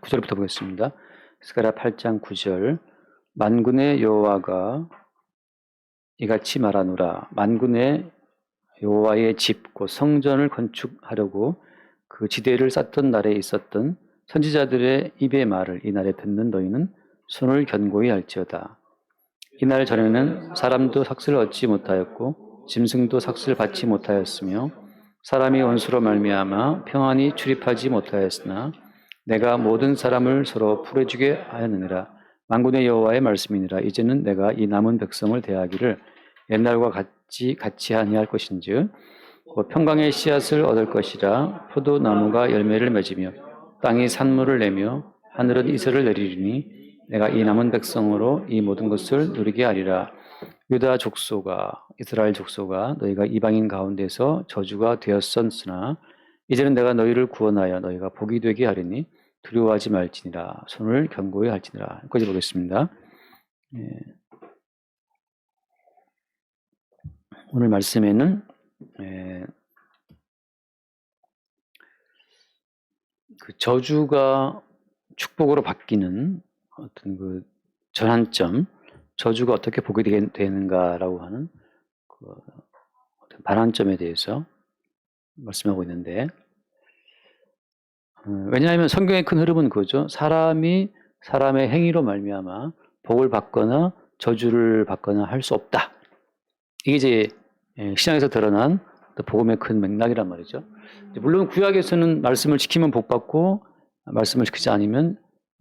9절부터 보겠습니다. 스가랴 8장 9절. 만군의 여호와가 이같이 말하노라. 만군의 여호와의 집 곧 성전을 건축하려고 그 지대를 쌓던 날에 있었던 선지자들의 입의 말을 이 날에 듣는 너희는 손을 견고히 할지어다. 이날 전에는 사람도 삭슬을 얻지 못하였고 짐승도 삭슬을 받지 못하였으며 사람이 원수로 말미암아 평안히 출입하지 못하였으나 내가 모든 사람을 서로 풀어주게 하였느니라. 만군의 여호와의 말씀이니라. 이제는 내가 이 남은 백성을 대하기를 옛날과 같이 아니할 것인즉 곧 평강의 씨앗을 얻을 것이라. 포도나무가 열매를 맺으며 땅이 산물을 내며 하늘은 이슬을 내리리니 내가 이 남은 백성으로 이 모든 것을 누리게 하리라. 유다 족속아, 이스라엘 족속아, 너희가 이방인 가운데서 저주가 되었었으나 이제는 내가 너희를 구원하여 너희가 복이 되게 하리니 두려워하지 말지니라. 손을 견고히 할지니라. 여기까지 보겠습니다. 오늘 말씀에는 그 저주가 축복으로 바뀌는 어떤 그 전환점, 저주가 어떻게 보게 되는가라고 하는 그 어떤 반환점에 대해서 말씀하고 있는데, 왜냐하면 성경의 큰 흐름은 그거죠. 사람이 사람의 행위로 말미암아 복을 받거나 저주를 받거나 할 수 없다. 이게 이제 신약에서 드러난 복음의 큰 맥락이란 말이죠. 물론 구약에서는 말씀을 지키면 복 받고 말씀을 지키지 않으면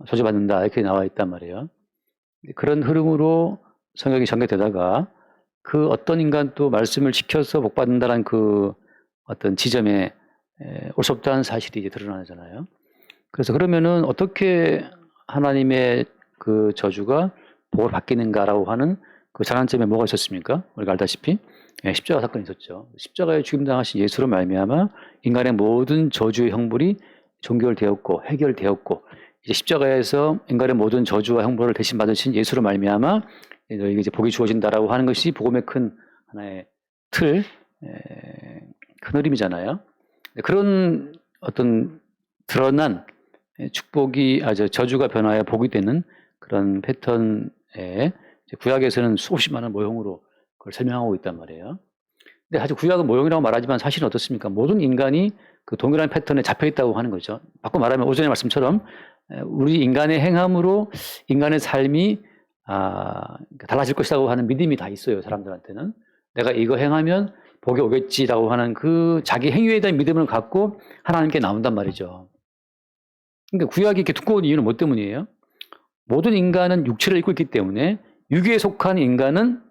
저주받는다 이렇게 나와 있단 말이에요. 그런 흐름으로 성경이 전개되다가 그 어떤 인간도 말씀을 지켜서 복 받는다는 그 어떤 지점에 올 수 없다는 사실이 이제 드러나잖아요. 그래서 그러면은 어떻게 하나님의 그 저주가 복을 바뀌는가라고 하는 그 전환점에 뭐가 있었습니까? 우리가 알다시피 십자가 사건이 있었죠. 십자가에 죽임당하신 예수로 말미암아 인간의 모든 저주의 형벌이 종결되었고 해결되었고 이제 십자가에서 인간의 모든 저주와 형벌을 대신 받으신 예수로 말미암아 너희에게 이제 복이 주어진다라고 하는 것이 복음의 큰 하나의 틀, 큰 흐름이잖아요. 그런 어떤 드러난 축복이 저주가 변하여 복이 되는 그런 패턴에 구약에서는 수없이 많은 모형으로 그걸 설명하고 있단 말이에요. 근데 사실 구약은 모형이라고 말하지만 사실은 어떻습니까? 모든 인간이 그 동일한 패턴에 잡혀 있다고 하는 거죠. 바꿔 말하면 오전의 말씀처럼 우리 인간의 행함으로 인간의 삶이 달라질 것이라고 하는 믿음이 다 있어요. 사람들한테는. 내가 이거 행하면 복이 오겠지라고 하는 그 자기 행위에 대한 믿음을 갖고 하나님께 나온단 말이죠. 그러니까 구약이 이렇게 두꺼운 이유는 뭐 때문이에요? 모든 인간은 육체를 입고 있기 때문에 육에 속한 인간은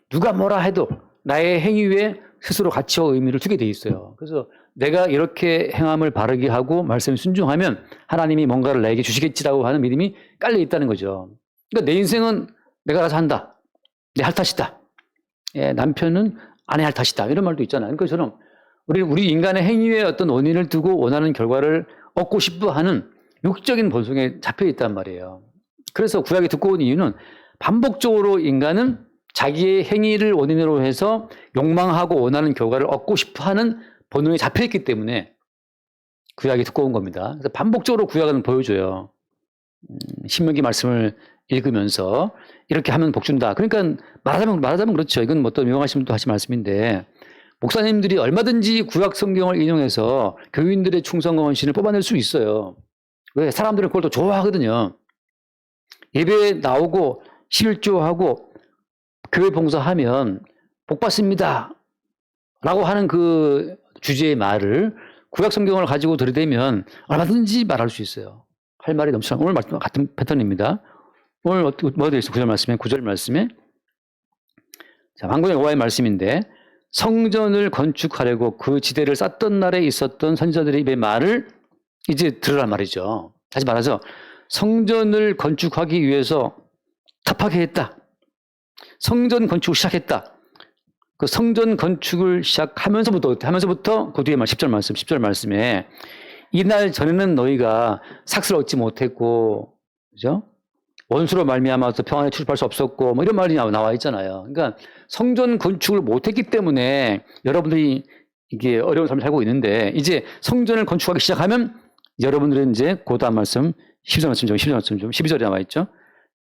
누가 뭐라 해도 나의 행위에 스스로 가치와 의미를 두게 돼 있어요. 그래서 내가 이렇게 행함을 바르게 하고 말씀에 순종하면 하나님이 뭔가를 나에게 주시겠지라고 하는 믿음이 깔려 있다는 거죠. 그러니까 내 인생은 내가 알아서 한다. 내 할 탓이다. 남편은 아내 할 탓이다. 이런 말도 있잖아요. 그러니까 저는 우리 인간의 행위에 어떤 원인을 두고 원하는 결과를 얻고 싶어 하는 육적인 본성에 잡혀 있단 말이에요. 그래서 구약이 두꺼운 이유는 반복적으로 인간은 자기의 행위를 원인으로 해서 욕망하고 원하는 결과를 얻고 싶어 하는 본능에 잡혀 있기 때문에 구약이 두꺼운 겁니다. 그래서 반복적으로 구약은 보여줘요. 신명기 말씀을 읽으면서 이렇게 하면 복 준다. 그러니까 말하자면 그렇죠. 이건 뭐 또 유명하신 분도 하신 말씀인데 목사님들이 얼마든지 구약 성경을 인용해서 교인들의 충성과 헌신을 뽑아낼 수 있어요. 왜? 사람들은 그걸 또 좋아하거든요. 예배에 나오고 11조하고 교회 봉사하면 복 받습니다. 라고 하는 그 주제의 말을 구약 성경을 가지고 들이대면 얼마든지 말할 수 있어요. 할 말이 넘치는 오늘 말씀 같은 패턴입니다. 오늘 어떻게 뭐가 되어 있어요? 9절 말씀에 자, 만군의 여호와의 말씀인데 성전을 건축하려고 그 지대를 쌓던 날에 있었던 선지자들의 입의 말을 이제 들으란 말이죠. 다시 말해서 성전을 건축하기 위해서 답하게 했다. 성전 건축을 시작했다. 그 성전 건축을 하면서부터 그 뒤에 10절 말씀에 이날 전에는 너희가 삭슬 얻지 못했고, 그죠? 원수로 말미암아서 평안에 출입할 수 없었고, 뭐 이런 말이 나와 있잖아요. 그러니까 성전 건축을 못했기 때문에 여러분들이 이게 어려운 삶을 살고 있는데 이제 성전을 건축하기 시작하면 여러분들은 이제 그 다음 말씀 12절 말씀 좀 12절에 나와 있죠.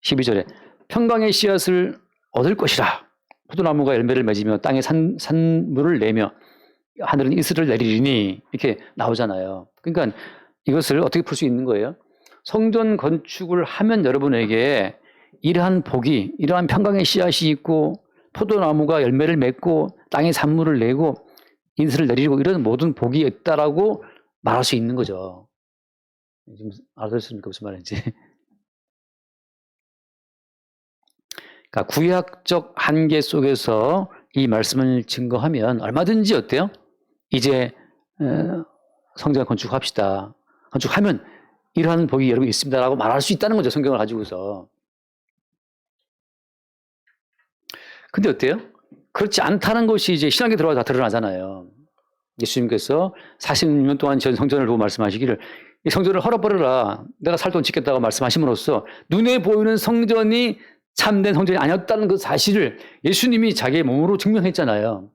12절에 평강의 씨앗을 얻을 것이라. 포도나무가 열매를 맺으며 땅에 산물을 내며 하늘은 이슬을 내리리니 이렇게 나오잖아요. 그러니까 이것을 어떻게 풀 수 있는 거예요? 성전 건축을 하면 여러분에게 이러한 복이, 이러한 평강의 씨앗이 있고 포도나무가 열매를 맺고 땅에 산물을 내고 인슬을 내리고 이런 모든 복이 있다라고 말할 수 있는 거죠. 지금 알아들었습니까? 무슨 말인지. 그러니까 구약적 한계 속에서 이 말씀을 증거하면 얼마든지 어때요? 이제 성전 건축합시다. 건축하면 이러한 복이 여러분 있습니다라고 말할 수 있다는 거죠. 성경을 가지고서. 근데 어때요? 그렇지 않다는 것이 이제 신학에 들어가 다 드러나잖아요. 예수님께서 40년 동안 전 성전을 보고 말씀하시기를 이 성전을 헐어버려라. 내가 살 돈 짓겠다고 말씀하심으로써 눈에 보이는 성전이 참된 성전이 아니었다는 그 사실을 예수님이 자기의 몸으로 증명했잖아요.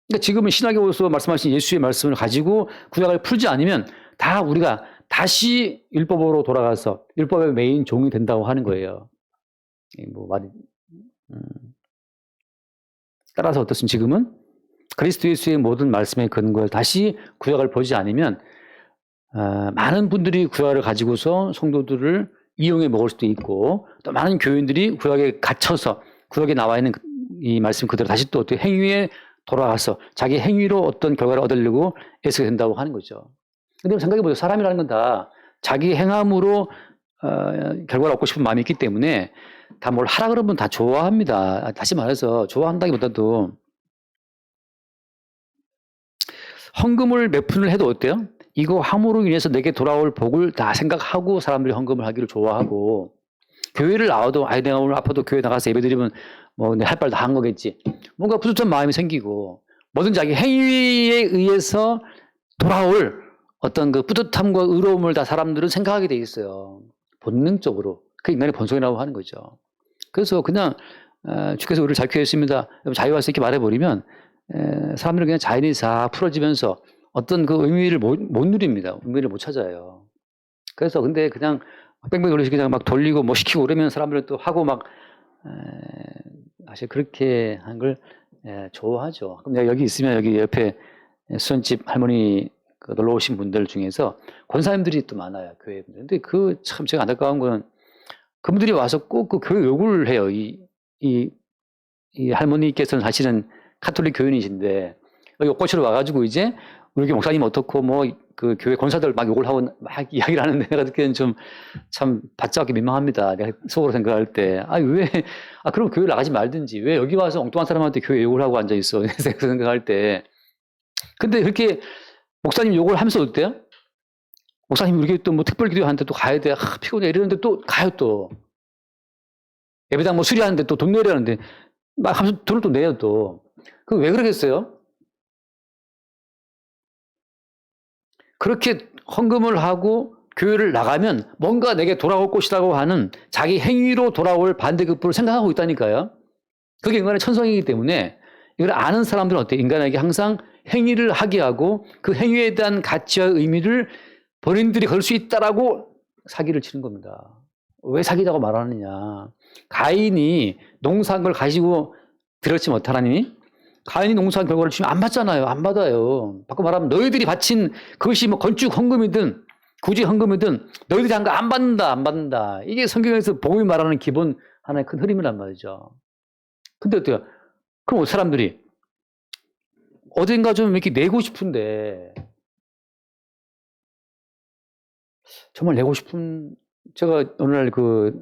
그러니까 지금은 신학에 오서 말씀하신 예수의 말씀을 가지고 구약을 풀지 않으면 다 우리가 다시 율법으로 돌아가서 율법의 메인 종이 된다고 하는 거예요. 뭐 말이 따라서 어떻습니까? 지금은 그리스도 예수의 모든 말씀의 근거를 다시 구약을 보지 않으면 많은 분들이 구약을 가지고서 성도들을 이용해 먹을 수도 있고 또 많은 교인들이 구약에 갇혀서 구약에 나와 있는 이 말씀 그대로 다시 또 어떻게 행위에 돌아가서 자기 행위로 어떤 결과를 얻으려고 애쓰게 된다고 하는 거죠. 근데 생각해보세요. 사람이라는 건 다 자기 행함으로 결과를 얻고 싶은 마음이 있기 때문에 다 뭘 하라 그러면 다 좋아합니다. 다시 말해서 좋아한다기보다도 헌금을 몇 푼을 해도 어때요? 이거 함으로 인해서 내게 돌아올 복을 다 생각하고 사람들이 헌금을 하기를 좋아하고 교회를 나와도 아이 내가 오늘 아파도 교회 나가서 예배드리면 뭐 내 할 말 다 한 거겠지. 뭔가 뿌듯한 마음이 생기고 뭐든 자기 행위에 의해서 돌아올 어떤 그 뿌듯함과 의로움을 다 사람들은 생각하게 돼 있어요. 본능적으로. 그 인간의 본성이라고 하는 거죠. 그래서 그냥 주께서 우리를 자유케 했습니다. 자유하세요 이렇게 말해버리면 사람들은 그냥 자연이 싹 풀어지면서 어떤 그 의미를 못 누립니다. 의미를 못 찾아요. 그래서 근데 그냥 뺑뺑 돌리시 그냥 막 돌리고 뭐 시키고 그러면 사람들은 또 하고 막 사실 그렇게 한 걸 좋아하죠. 그럼 내가 여기 있으면 여기 옆에 수원집 할머니 그 놀러 오신 분들 중에서 권사님들이 또 많아요. 교회 분들. 근데 그 참 제가 안타까운 건 그분들이 와서 꼭 그 교회 요구를 해요. 이 할머니께서는 사실은 카톨릭 교인이신데 여기 옷고치러 와가지고 이제 우리 교회 목사님 어떻고 뭐 그 교회 권사들 막 욕을 하고 막 이야기를 하는데 내가 듣기에는 좀 참 바짝하게 민망합니다. 내가 속으로 생각할 때 그럼 교회 나가지 말든지 왜 여기 와서 엉뚱한 사람한테 교회 욕을 하고 앉아 있어 생각할 때 근데 그렇게 목사님 욕을 하면서 어때요? 목사님 우리 교회 또 뭐 특별 기도하는데 또 가야 돼. 피곤해 이러는데 또 가요 또. 예배당 뭐 수리하는데 또 돈 내려는데 막 하면서 돈을 또 내요 또. 그 왜 그러겠어요? 그렇게 헌금을 하고 교회를 나가면 뭔가 내게 돌아올 것이라고 하는 자기 행위로 돌아올 반대급부를 생각하고 있다니까요. 그게 인간의 천성이기 때문에 이걸 아는 사람들은 어때요? 인간에게 항상 행위를 하게 하고 그 행위에 대한 가치와 의미를 본인들이 걸 수 있다라고 사기를 치는 겁니다. 왜 사기라고 말하느냐. 가인이 농사한 걸 가지고 들었지 못하나니 가인이 농사한 결과를 주면 안 받잖아요. 안 받아요. 바꿔 말하면 너희들이 바친 그것이 뭐 건축 헌금이든 구직 헌금이든 너희들이 한 거 안 받는다. 안 받는다. 이게 성경에서 복음이 말하는 기본 하나의 큰 흐름이란 말이죠. 근데 어때요? 그럼 사람들이 어딘가 좀 이렇게 내고 싶은데 정말 내고 싶은 제가 오늘 그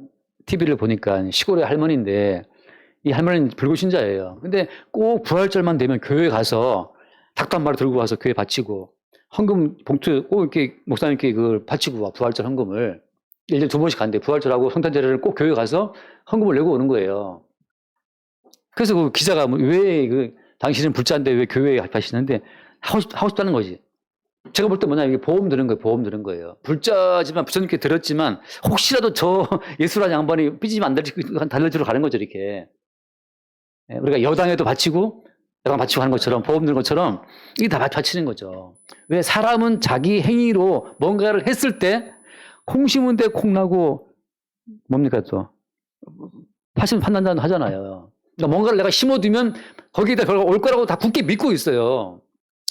TV를 보니까 시골의 할머니인데 이 할머니는 불교신자예요. 근데 꼭 부활절만 되면 교회에 가서 닭도 한 마리 들고 와서 교회에 바치고 헌금 봉투 꼭 이렇게 목사님께 그걸 바치고 와 부활절 헌금을 1년에 2번씩 간대. 부활절하고 성탄절에는 꼭 교회 가서 헌금을 내고 오는 거예요. 그래서 그 기자가 왜 당신은 불자인데 왜 교회에 가시는데 하고 싶다는 거지. 제가 볼 때 뭐냐 이게 보험 드는 거예요. 보험 드는 거예요. 불자지만 부처님께 들었지만 혹시라도 저 예수라는 양반이 삐지면 안 달려주러 가는 거죠 이렇게. 우리가 여당에도 바치고 내가 바치고 하는 것처럼, 보험 드는 것처럼 이게 다 바치는 거죠. 왜? 사람은 자기 행위로 뭔가를 했을 때 콩 심은 데 콩 나고 뭡니까 또? 판단자는 하잖아요. 그러니까 뭔가를 내가 심어두면 거기에다 결과가 올 거라고 다 굳게 믿고 있어요.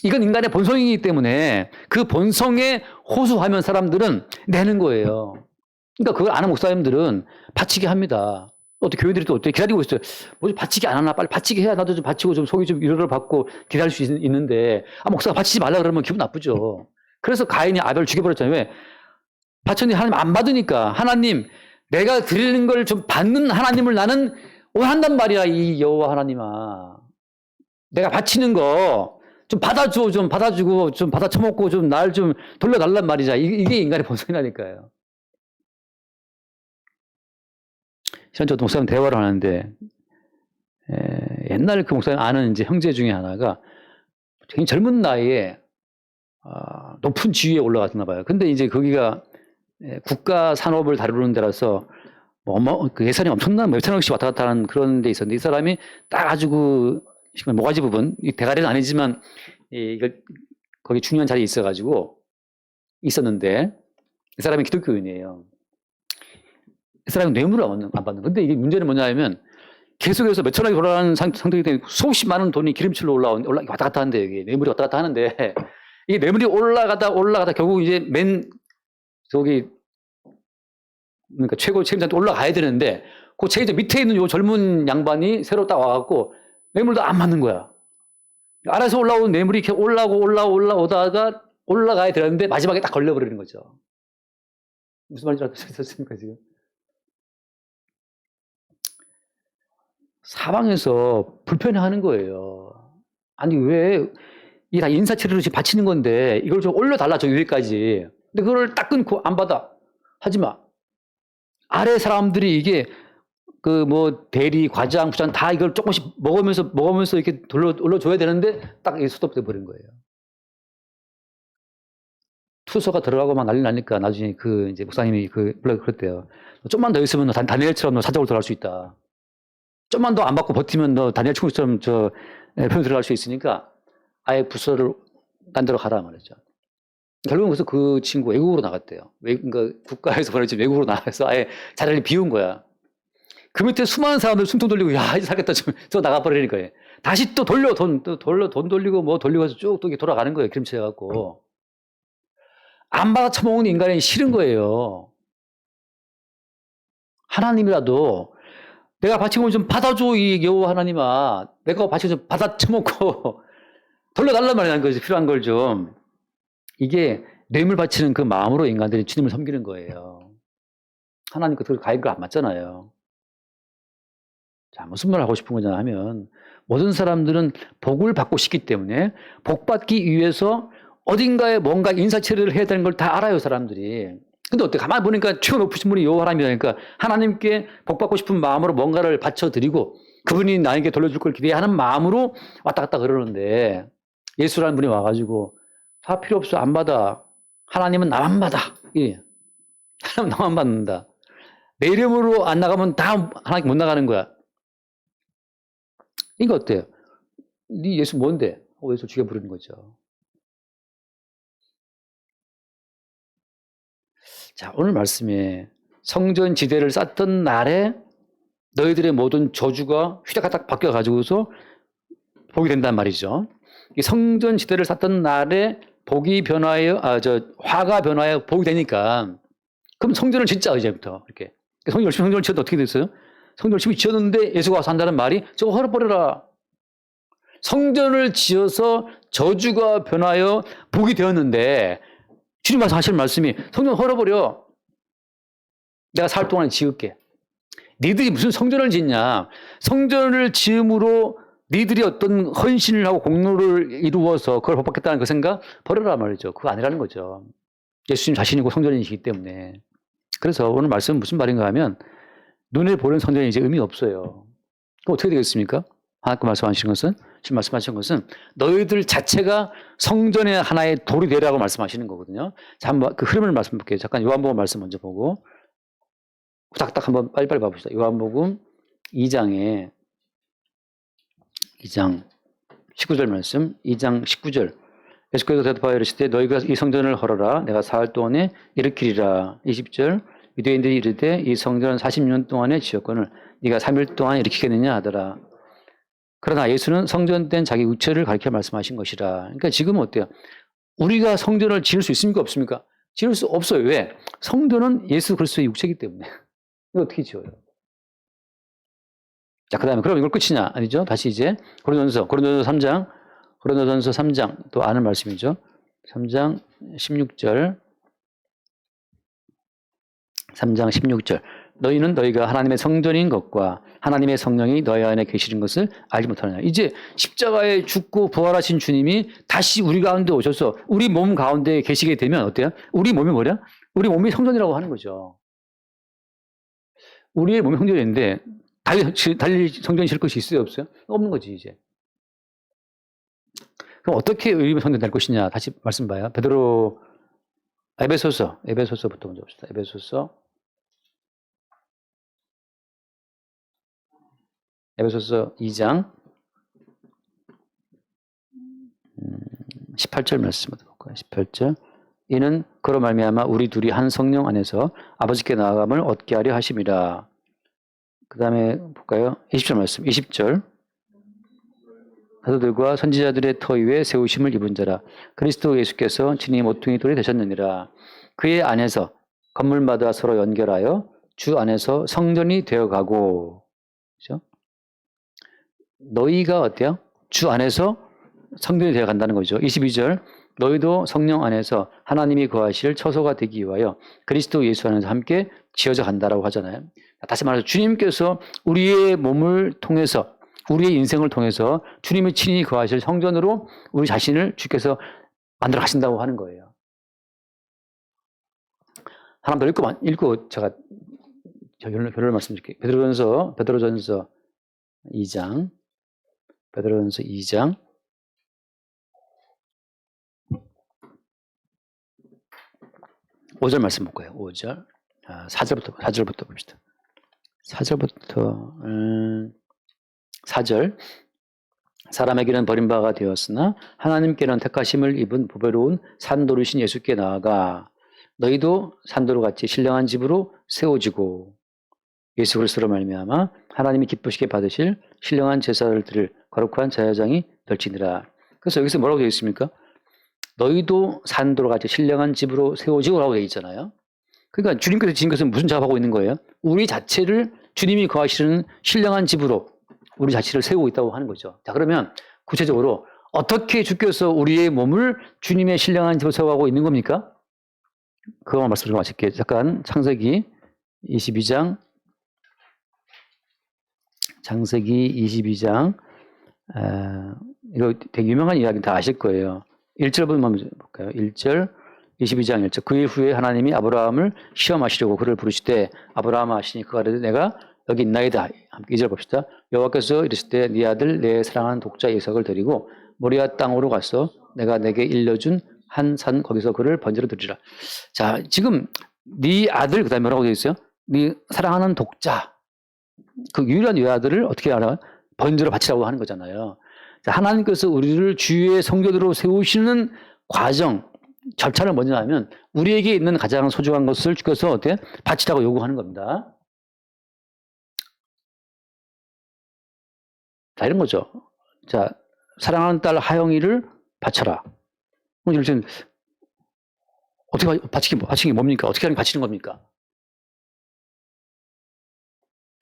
이건 인간의 본성이기 때문에 그 본성에 호소하면 사람들은 내는 거예요. 그러니까 그걸 아는 목사님들은 바치게 합니다. 어떻게 교회들이 또 어떻게 기다리고 있어요. 뭐 바치게 안 하나? 빨리 바치게 해야 나도 좀 바치고 좀 속이 좀 위로를 받고 기다릴 수 있는데, 목사가 바치지 말라 그러면 기분 나쁘죠. 그래서 가인이 아벨을 죽여버렸잖아요. 왜? 바쳤는데 하나님 안 받으니까. 하나님, 내가 드리는 걸 좀 받는 하나님을 나는 원한단 말이야, 이 여호와 하나님아. 내가 바치는 거 좀 받아줘, 좀 받아주고, 좀 받아 처먹고, 좀 날 좀 돌려달란 말이자. 이게 인간의 본성이라니까요. 저도 목사님 대화를 하는데, 옛날 그 목사님 아는 이제 형제 중에 하나가 굉장히 젊은 나이에 높은 지위에 올라갔나 봐요. 근데 이제 거기가 국가 산업을 다루는 데라서 그 예산이 엄청난 몇천 억씩 왔다 갔다 하는 그런 데 있었는데, 이 사람이 딱 아주 그 모가지 부분, 이 대가리는 아니지만 거기 중요한 자리에 있어가지고 있었는데, 이 사람이 기독교인이에요. 이 사람이 뇌물을 안 받는. 근데 이게 문제는 뭐냐면 계속해서 몇천억이 돌아가는 상태이기 때문에 수없이 많은 돈이 기름칠로 왔다 갔다 하는데, 여기 뇌물이 왔다 갔다 하는데, 이게 뇌물이 올라가다 결국 이제 그러니까 최고 책임자한테 올라가야 되는데, 그 책임자 밑에 있는 요 젊은 양반이 새로 딱 와갖고 뇌물도 안 맞는 거야. 아래서 올라온 뇌물이 이렇게 올라오다가 올라가야 되는데 마지막에 딱 걸려버리는 거죠. 무슨 말인지 알겠습니까, 지금? 사방에서 불편해하는 거예요. 아니, 왜, 이게 다 인사치레로 지금 바치는 건데, 이걸 좀 올려달라, 저 위에까지. 근데 그걸 딱 끊고 안 받아. 하지 마. 아래 사람들이 이게, 대리, 과장, 부장 다 이걸 조금씩 먹으면서 이렇게 올려줘야 되는데, 딱 스톱돼 버린 거예요. 투서가 들어가고 막 난리 나니까 나중에 이제 목사님이 그랬대요. 좀만 더 있으면 너 다니엘처럼 너 사적으로 들어갈 수 있다. 좀만 더 안 받고 버티면 너 다니엘 친구처럼 표현 들어갈 수 있으니까 아예 부서를 딴 데로 가라 말했죠. 결국은 그래서 그 친구 외국으로 나갔대요. 그러니까 국가에서 보내지 외국으로 나가서 아예 자리를 비운 거야. 그 밑에 수많은 사람들 숨통 돌리고, 야, 이제 살겠다. 저 나가버리는 거예요. 다시 또 돈 돌리고 뭐 돌리고 해서 쭉 또 돌아가는 거예요. 기름칠해갖고. 안 받아 처먹는 인간이 싫은 거예요. 하나님이라도 내가 바친 걸 좀 받아줘, 이 여호와 하나님아. 내가 바친 좀 받아 처먹고 돌려달란 말이야. 그것이 필요한 걸 좀. 이게 뇌물 바치는 그 마음으로 인간들이 주님을 섬기는 거예요. 하나님 그 가입을 안 맞잖아요. 자, 무슨 말 하고 싶은 거냐 하면, 모든 사람들은 복을 받고 싶기 때문에 복 받기 위해서 어딘가에 뭔가 인사치레를 해야 되는 걸 다 알아요, 사람들이. 근데 어때? 가만히 보니까 최고 높으신 분이 여호와 하나님이니까 하나님께 복 받고 싶은 마음으로 뭔가를 바쳐드리고 그분이 나에게 돌려줄 걸 기대하는 마음으로 왔다 갔다 그러는데, 예수라는 분이 와가지고 다 필요 없어, 안 받아. 하나님은 나만 받아. 예. 하나님은 나만 받는다. 내 이름으로 안 나가면 다 하나님 못 나가는 거야. 이거 어때요? 네 예수 뭔데? 예수 죽여버리는 거죠. 자, 오늘 말씀에 성전 지대를 쌓던 날에 너희들의 모든 저주가 휘다가닥 바뀌어가지고서 복이 된단 말이죠. 이 성전 지대를 쌓던 날에 복이 변화하여, 화가 변화하여 복이 되니까, 그럼 성전을 짓자, 이제부터. 이렇게. 성전을 지었는데 어떻게 됐어요? 성전을 열심히 지었는데 예수가 와서 한다는 말이 저거 헐어버려라. 성전을 지어서 저주가 변하여 복이 되었는데, 주님 와서 하실 말씀이 성전 헐어버려. 내가 살 동안에 지을게. 니들이 무슨 성전을 짓냐. 성전을 지음으로 니들이 어떤 헌신을 하고 공로를 이루어서 그걸 복받겠다는 그 생각 버려라 말이죠. 그거 아니라는 거죠. 예수님 자신이고 성전이시기 때문에. 그래서 오늘 말씀은 무슨 말인가 하면, 눈에 보이는 성전이 이제 의미 없어요. 그럼 어떻게 되겠습니까? 하나님 말씀하신 것은, 지금 말씀하신 것은 너희들 자체가 성전의 하나의 돌이 되라고 말씀하시는 거거든요. 자, 한번 그 흐름을 말씀볼게요. 잠깐 요한복음 말씀 먼저 보고 딱딱 한번 빨리빨리 봐봅시다. 요한복음 2장 19절 말씀, 2장 19절. 예수께서 대답하여 이르시되 너희가 이 성전을 헐어라. 내가 사흘 동안에 일으키리라. 20절. 유대인들이 이르되 이 성전은 40년 동안에 지었거늘 네가 3일 동안 일으키겠느냐 하더라. 그러나 예수는 성전된 자기 우체를 가리켜 말씀하신 것이라. 그러니까 지금은 어때요? 우리가 성전을 지을 수 있습니까? 없습니까? 지을 수 없어요. 왜? 성전은 예수 그리스도의 육체이기 때문에. 이거 어떻게 지어요? 자, 그 다음에 그럼 이걸 끝이냐? 아니죠? 다시 이제 고린도전서 3장 또 아는 말씀이죠. 3장 16절 너희는 너희가 하나님의 성전인 것과 하나님의 성령이 너희 안에 계시는 것을 알지 못하느냐. 이제 십자가에 죽고 부활하신 주님이 다시 우리 가운데 오셔서 우리 몸 가운데 계시게 되면 어때요? 우리 몸이 뭐냐? 우리 몸이 성전이라고 하는 거죠. 우리의 몸이 성전인데 달리 성전이 질 것이 있어요? 없어요? 없는 거지 이제. 그럼 어떻게 우리 성전 될 것이냐? 다시 말씀 봐요. 베드로 에베소서부터 먼저 봅시다. 에베소서 2장 18절 말씀부터 볼까요? 18절. 이는 그로 말미암아 우리 둘이 한 성령 안에서 아버지께 나아감을 얻게 하려 하심이라. 그 다음에 볼까요? 20절 말씀. 20절. 사도들과 선지자들의 터 위에 세우심을 입은 자라. 그리스도 예수께서 친히 모퉁이 돌이 되셨느니라. 그의 안에서 건물마다 서로 연결하여 주 안에서 성전이 되어가고. 그렇죠? 너희가 어때요? 주 안에서 성전이 되어간다는 거죠. 22절. 너희도 성령 안에서 하나님이 거하실 처소가 되기 위하여 그리스도 예수 안에서 함께 지어져 간다라고 하잖아요. 다시 말해서 주님께서 우리의 몸을 통해서 우리의 인생을 통해서 주님이 친히 거하실 성전으로 우리 자신을 주께서 만들어 가신다고 하는 거예요. 하나 더 읽고 제가 결론을 말씀드릴게요. 베드로전서 2장 5절 말씀 볼까요? 5절. 4절부터 봅시다. 4절. 사람에게는 버림바가 되었으나 하나님께는 택하심을 입은 보배로운 산도르신 예수께 나아가 너희도 산도로 같이 신령한 집으로 세워지고 예수 그리스도로 말미암아 하나님이 기쁘시게 받으실 신령한 제사를 드릴 거룩한 제사장이 될지니라. 그래서 여기서 뭐라고 되어 있습니까? 너희도 산도로 같이 신령한 집으로 세워지고라고 되어 있잖아요. 그러니까 주님께서 지금 것은 무슨 작업하고 있는 거예요? 우리 자체를 주님이 거하시는 신령한 집으로 우리 자체를 세우고 있다고 하는 거죠. 자, 그러면 구체적으로 어떻게 주께서 우리의 몸을 주님의 신령한 집으로 세워가고 있는 겁니까? 그것만 말씀드리고 마칠게요. 잠깐 창세기 22장 이거 되게 유명한 이야기 다 아실 거예요. 1절부터 한번 볼까요? 1절 22장 1절. 그 후에 하나님이 아브라함을 시험하시려고 그를 부르시되 아브라함아 하시니 그가 이르되 내가 여기 있나이다. 함께 2절 봅시다. 여호와께서 이르실 때 네 아들 내 사랑하는 독자 이삭을 데리고 모리아 땅으로 가서 내가 내게 일러준 한 산 거기서 그를 번제로 드리라. 자, 지금 네 아들 그다음에 뭐라고 되어 있어요? 네 사랑하는 독자. 그 유일한 외아들을 어떻게 알아? 번제로 바치라고 하는 거잖아요. 자, 하나님께서 우리를 주의 성전으로 세우시는 과정, 절차를 먼저 하면 우리에게 있는 가장 소중한 것을 주께서 어때? 바치라고 요구하는 겁니다. 자, 이런 거죠. 자, 사랑하는 딸 하영이를 바쳐라. 이럴 어떻게 바치는 게 뭡니까? 어떻게 하는 게 바치는 겁니까?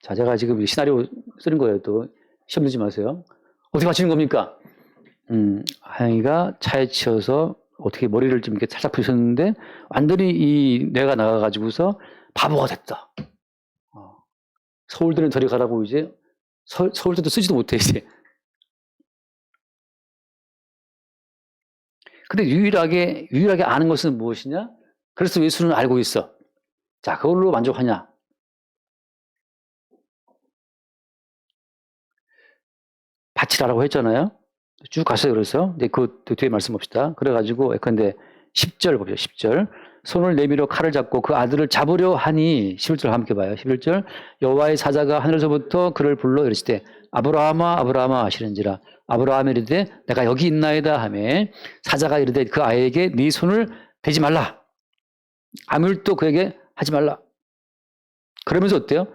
자, 제가 지금 시나리오 쓰는 거예요. 또 시험 들지 마세요. 어떻게 바치는 겁니까? 하영이가 차에 치여서 어떻게 머리를 좀 이렇게 살짝 부셨는데 완전히 이 뇌가 나가가지고서 바보가 됐다. 서울대는 저리 가라고 이제 서울대도 쓰지도 못해 이제. 근데 유일하게 아는 것은 무엇이냐? 그래서 예수는 알고 있어. 자, 그걸로 만족하냐? 바치라라고 했잖아요. 쭉 갔어요. 그래서 근데 그 뒤에 말씀 봅시다. 그래가지고 예컨대 10절 봅시다. 10절. 손을 내밀어 칼을 잡고 그 아들을 잡으려 하니 11절 함께 봐요. 11절. 여호와의 사자가 하늘에서부터 그를 불러 이르시되 아브라함아 아브라함아 하시는지라 아브라함이 이르되 내가 여기 있나이다 하매 사자가 이르되 그 아이에게 네 손을 대지 말라. 아무 일도 그에게 하지 말라. 그러면서 어때요?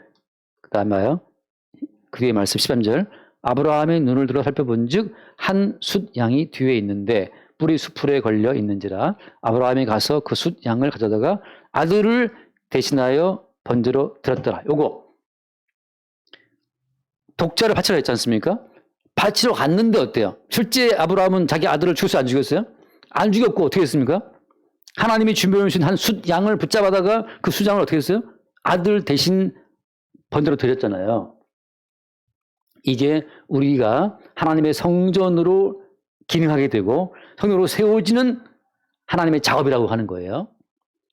그 다음에 와요. 그 뒤에 말씀 13절. 아브라함의 눈을 들어 살펴본 즉 한 숫 양이 뒤에 있는데 뿔이 수풀에 걸려 있는지라 아브라함이 가서 그 숫 양을 가져다가 아들을 대신하여 번제로 드렸더라. 요거 독자를 바치라 했지 않습니까? 바치러 갔는데 어때요? 실제 아브라함은 자기 아들을 죽였어요? 안 죽였어요? 안 죽였고 어떻게 했습니까? 하나님이 준비해 주신 한 숫 양을 붙잡아다가 그 숫 양을 어떻게 했어요? 아들 대신 번제로 드렸잖아요. 이게 우리가 하나님의 성전으로 기능하게 되고 성전으로 세워지는 하나님의 작업이라고 하는 거예요.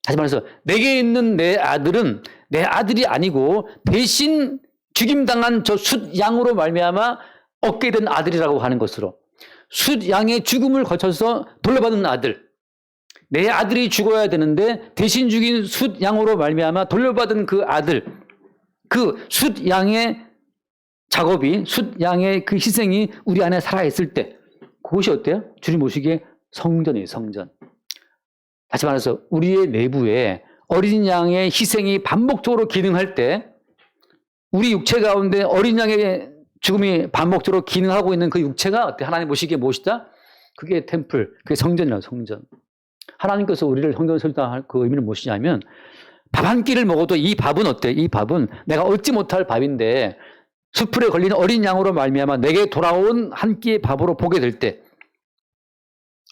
다시 말해서 내게 있는 내 아들은 내 아들이 아니고 대신 죽임당한 저 숫 양으로 말미암아 얻게 된 아들이라고 하는 것으로 숫 양의 죽음을 거쳐서 돌려받는 아들, 내 아들이 죽어야 되는데 대신 죽인 숫 양으로 말미암아 돌려받은 그 아들, 그 숫 양의 작업이 숫 양의 그 희생이 우리 안에 살아있을 때 그것이 어때요? 주님 보시기에 성전이에요. 성전. 다시 말해서 우리의 내부에 어린 양의 희생이 반복적으로 기능할 때 우리 육체 가운데 어린 양의 죽음이 반복적으로 기능하고 있는 그 육체가 어때? 하나님 보시기에 무엇이다? 그게 템플, 그게 성전이라고 성전. 하나님께서 우리를 성전에 설정할 그 의미는 무엇이냐면 밥 한 끼를 먹어도 이 밥은 어때? 이 밥은 내가 얻지 못할 밥인데 수풀에 걸린 어린 양으로 말미암아 내게 돌아온 한 끼의 밥으로 보게 될 때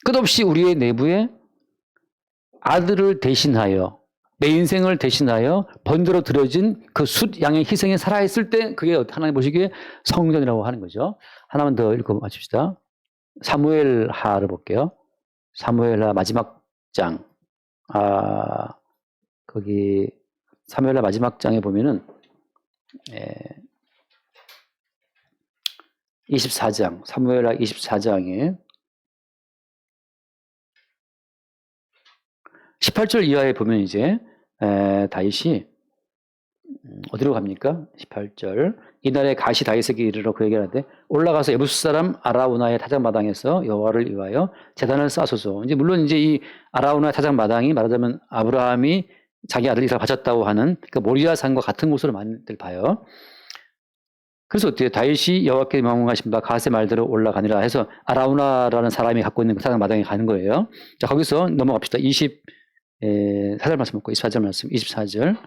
끝없이 우리의 내부에 아들을 대신하여 내 인생을 대신하여 번제로 드려진 그 숫 양의 희생이 살아있을 때 그게 하나님 보시기에 성전이라고 하는 거죠. 하나만 더 읽고 마칩시다. 사무엘하를 볼게요. 사무엘하 마지막 장. 거기 사무엘하 마지막 장에 보면은 24장, 사무엘하 24장에 18절 이하에 보면 이제 다윗이 어디로 갑니까? 18절. 이날에 가시 다윗에게 이르러 그에게 하되 올라가서 예부스 사람 아라우나의 타작마당에서 여호와를 위하여 제단을 쌓소서. 이제 물론 이제 이 아라우나 타작마당이 말하자면 아브라함이 자기 아들 이삭을 바쳤다고 하는 그 모리아 산과 같은 곳으로 많이들 봐요. 그래서 어때요? 다윗이 여호와께 명령하신 바 갓의 말대로 올라가니라 해서 아라우나라는 사람이 갖고 있는 그 타작마당에 가는 거예요. 자, 거기서 넘어갑시다. 24절 말씀 먹고 24절 말씀 24절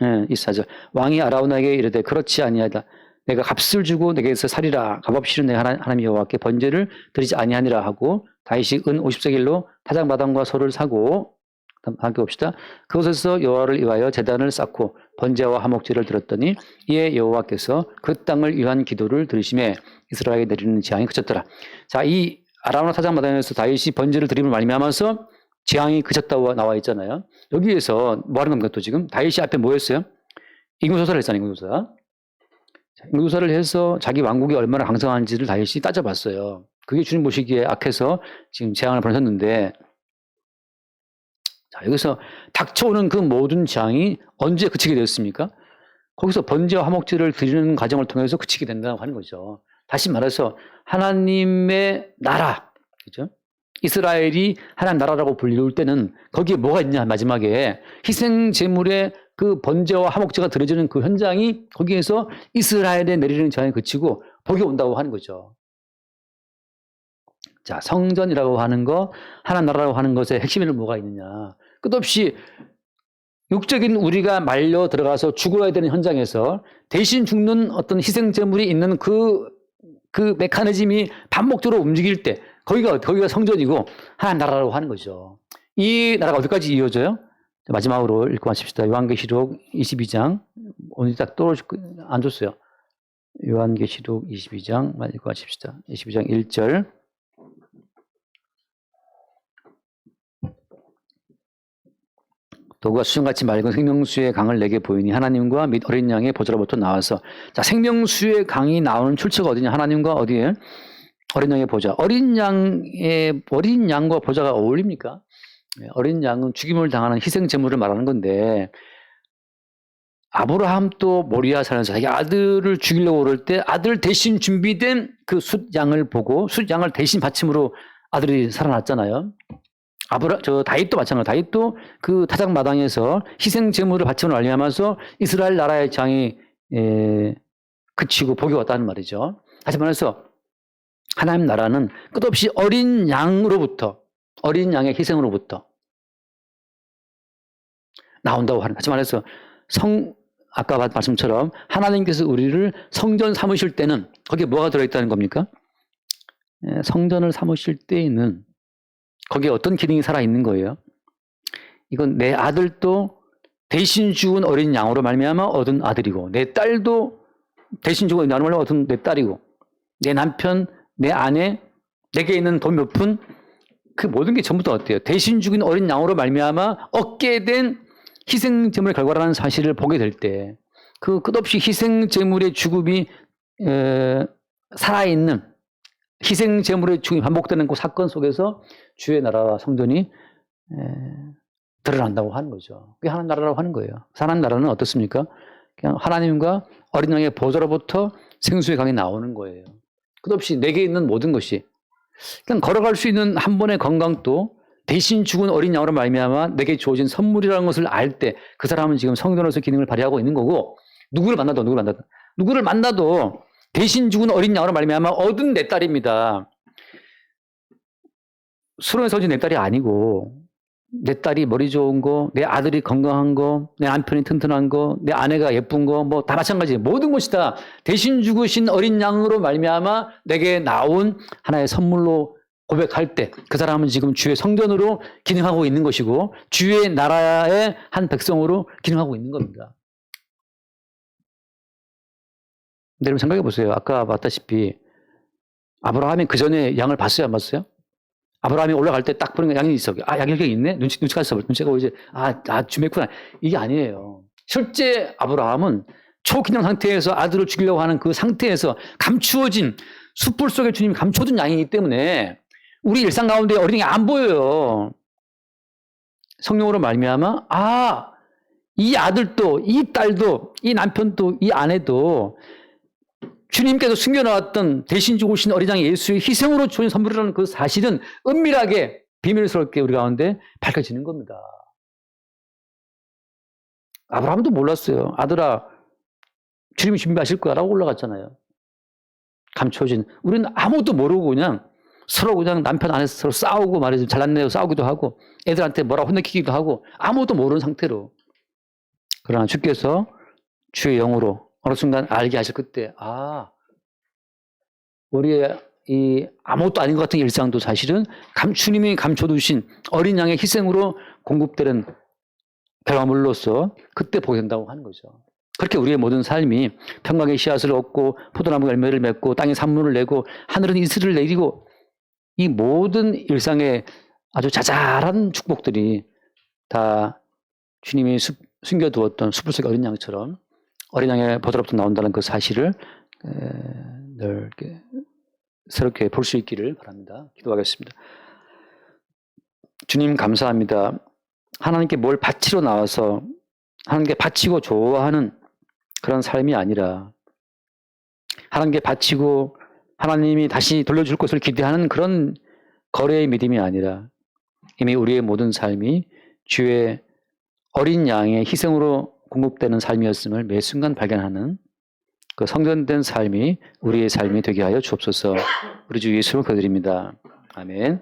24절 왕이 아라우나에게 이르되 그렇지 아니하다 내가 값을 주고 내게서 살이라 값 없이는 내 하나님 여호와께 번제를 드리지 아니하니라 하고 다윗이 은 50세겔로 타작마당과 소를 사고 함께 봅시다. 그곳에서 여호와를 위하여 제단을 쌓고 번제와 화목제를 드렸더니 이에 여호와께서 그 땅을 위한 기도를 들으심에 이스라엘에 내리는 재앙이 그쳤더라. 자, 이 아라우나 타작마당에서 다윗이 번제를 드림을 말미암아서 재앙이 그쳤다고 나와 있잖아요. 여기에서 뭐 하는 겁니까 또 지금? 다윗이 앞에 뭐 했어요? 인구조사를 했잖아요. 인구조사. 인구조사를 해서 자기 왕국이 얼마나 강성한지를 다윗이 따져봤어요. 그게 주님 보시기에 악해서 지금 재앙을 벌였는데 자, 여기서 닥쳐오는 그 모든 재앙이 언제 그치게 되었습니까? 거기서 번제와 화목제를 드리는 과정을 통해서 그치게 된다고 하는 거죠. 다시 말해서 하나님의 나라, 그죠? 이스라엘이 하나님 나라라고 불릴 때는 거기에 뭐가 있냐? 마지막에 희생 제물의 그 번제와 화목제가 드려지는 그 현장이 거기에서 이스라엘에 내리는 재앙이 그치고 복이 온다고 하는 거죠. 자, 성전이라고 하는 거, 하나님 나라라고 하는 것의 핵심에는 뭐가 있느냐? 끝없이 육적인 우리가 말려 들어가서 죽어야 되는 현장에서 대신 죽는 어떤 희생 제물이 있는 그 메커니즘이 반복적으로 움직일 때 거기가 성전이고 하나님 나라라고 하는 거죠. 이 나라가 어디까지 이어져요? 마지막으로 읽고 마칩시다. 요한계시록 22장. 오늘 딱 떨어질 안 줬어요. 요한계시록 22장 읽고 마칩시다. 22장 1절. 도구가 수정같이 맑은 생명수의 강을 내게 보이니 하나님과 및 어린 양의 보좌로부터 나와서 자, 생명수의 강이 나오는 출처가 어디냐? 하나님과 어디에? 어린 양의 보좌. 어린 양과 보좌가 어울립니까? 어린 양은 죽임을 당하는 희생 제물을 말하는 건데 아브라함도 모리아 산에서 자기 아들을 죽이려고 그럴 때 아들 대신 준비된 그 숫양을 보고 숫양을 대신 바침으로 아들이 살아났잖아요. 다윗도 마찬가지로 다윗도 그 타작 마당에서 희생 제물을 바침으로 말미암아서 이스라엘 나라의 장이 그치고 복이 왔다는 말이죠. 다시 말해서 하나님 나라는 끝없이 어린 양으로부터, 어린 양의 희생으로부터 나온다고 하는. 다시 말해서 아까 말씀처럼 하나님께서 우리를 성전 삼으실 때는 거기에 뭐가 들어있다는 겁니까? 성전을 삼으실 때에는 거기에 어떤 기능이 살아있는 거예요? 이건 내 아들도 대신 죽은 어린 양으로 말미암아 얻은 아들이고, 내 딸도 대신 죽은 양으로 말미암아 얻은 내 딸이고, 내 남편, 내 아내, 내게 있는 돈 몇 푼, 그 모든 게 전부 다 어때요? 대신 죽인 어린 양으로 말미암아 얻게 된 희생 제물의 결과라는 사실을 보게 될 때, 그 끝없이 희생 제물의 죽음이 살아있는 희생 제물의 죽음이 반복되는 그 사건 속에서 주의 나라와 성전이 드러난다고 하는 거죠. 그게 하나님 나라라고 하는 거예요. 하나님 나라는 어떻습니까? 그냥 하나님과 어린 양의 보좌로부터 생수의 강이 나오는 거예요. 끝없이 내게 있는 모든 것이 그냥 걸어갈 수 있는 한 번의 건강도 대신 죽은 어린 양으로 말미암아 내게 주어진 선물이라는 것을 알 때 그 사람은 지금 성전으로서 기능을 발휘하고 있는 거고, 누구를 만나도 대신 죽은 어린 양으로 말미암아 얻은 내 딸입니다. 수론에서 얻은 내 딸이 아니고, 내 딸이 머리 좋은 거, 내 아들이 건강한 거, 내 남편이 튼튼한 거, 내 아내가 예쁜 거, 뭐 다 마찬가지예요. 모든 것이 다 대신 죽으신 어린 양으로 말미암아 내게 나온 하나의 선물로 고백할 때 그 사람은 지금 주의 성전으로 기능하고 있는 것이고 주의 나라의 한 백성으로 기능하고 있는 겁니다. 여러분 생각해 보세요. 아까 봤다시피 아브라함이 그 전에 양을 봤어요, 안 봤어요? 아브라함이 올라갈 때 딱 보니까 양이 있어. 아, 양이 여기 있네? 눈치가 있어. 눈치가 이제, 준비했구나. 이게 아니에요. 실제 아브라함은 초기능 상태에서 아들을 죽이려고 하는 그 상태에서 감추어진, 숯불 속에 주님이 감춰둔 양이기 때문에 우리 일상 가운데 어린이 안 보여요. 성령으로 말미암아, 이 아들도, 이 딸도, 이 남편도, 이 아내도 주님께서 숨겨놓았던 대신 죽으신 어린 양 예수의 희생으로 주신 선물이라는 그 사실은 은밀하게 비밀스럽게 우리 가운데 밝혀지는 겁니다. 아브라함도 몰랐어요. 아들아, 주님이 준비하실 거야 라고 올라갔잖아요. 감춰진. 우리는 아무것도 모르고 그냥 서로 그냥 남편 안에서 서로 싸우고 말이죠. 잘났네요 싸우기도 하고 애들한테 뭐라 혼내키기도 하고 아무것도 모르는 상태로. 그러나 주께서 주의 영으로 어느 순간 알게 하실 그때 우리의 이 아무것도 아닌 것 같은 일상도 사실은 주님이 감춰두신 어린 양의 희생으로 공급되는 결과물로서 그때 보게 된다고 하는 거죠. 그렇게 우리의 모든 삶이 평강의 씨앗을 얻고 포도나무 열매를 맺고 땅에 산물을 내고 하늘은 이슬을 내리고 이 모든 일상의 아주 자잘한 축복들이 다 주님이 숨겨두었던 숯불 속의 어린 양처럼 어린 양의 보좌로부터 나온다는 그 사실을 늘 이렇게 새롭게 볼 수 있기를 바랍니다. 기도하겠습니다. 주님 감사합니다. 하나님께 뭘 바치러 나와서 하나님께 바치고 좋아하는 그런 삶이 아니라 하나님께 바치고 하나님이 다시 돌려줄 것을 기대하는 그런 거래의 믿음이 아니라 이미 우리의 모든 삶이 주의 어린 양의 희생으로 공급되는 삶이었음을 매 순간 발견하는 그 성전된 삶이 우리의 삶이 되게 하여 주옵소서. 우리 주 예수로 기도드립니다. 아멘.